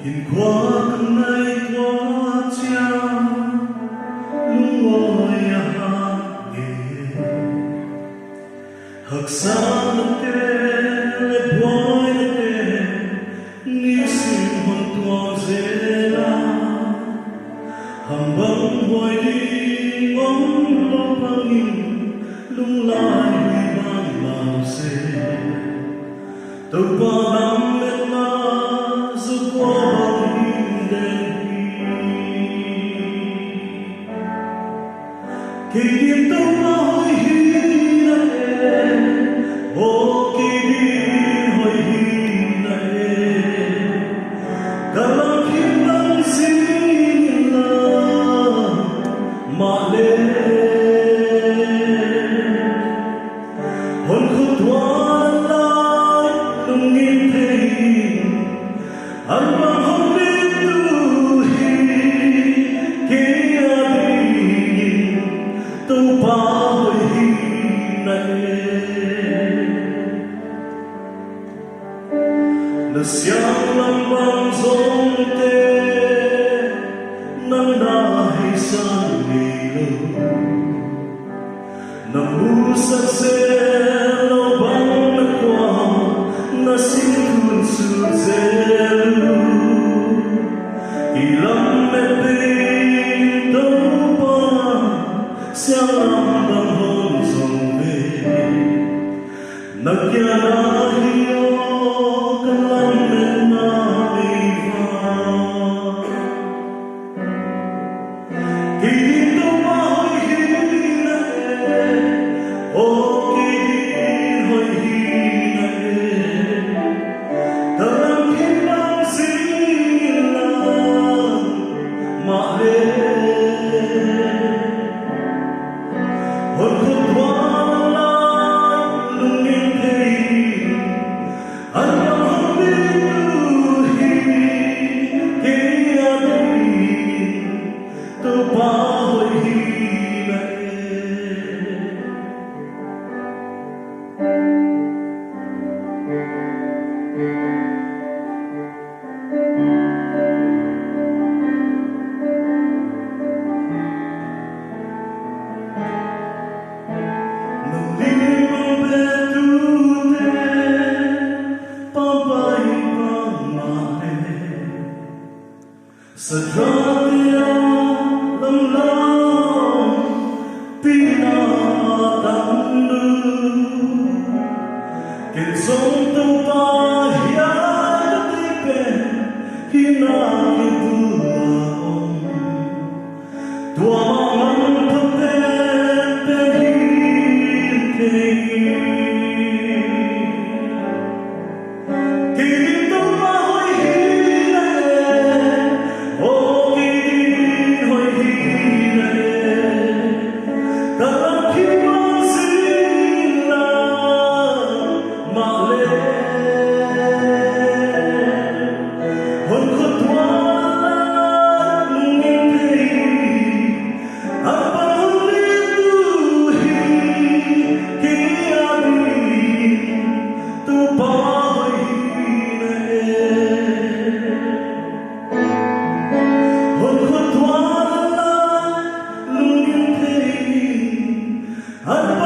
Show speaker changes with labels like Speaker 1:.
Speaker 1: Nhìn qua cơn nay qua trao lung ngồi hàng nghề hạc sa nâng tê lệ bói nâng tê ní xin hoàn toàn dễ la hàm băng bói đi ngóng lo băng in lung lai huy băng màu dê tàu ba năm mệt la dù qua kỳ điểm tâu bao hi na e o kỳ điểm hồi hi na e dalam hilang sin la ma le hon khut wan lai lung ngin thei an bang hon bin tu hi ke tâu ba hồi hi này là xiang lâm băng giông tê nắng đã hay sang nghỉ lâu nằm u sắc xe lo băng na qua na xin thun su dê lu ilam mẹ bên tâu ba xiang lâm băng hôn dòng về nặc kia na hiyo kan lâm mẹ na đi vào kỳ điểm tâu ba hồi hi na e o kỳ điểm hồi hi na e ta làm khi nam xin là mà lên hồn khúc hoa lai lung ngin thei an bang hon bin tu hi ke adin tâu ba hồi hi na Sadratia lam lam pina tandu ken song tâu ba hiya tripe hina kiduam tua man pate te hin te I'm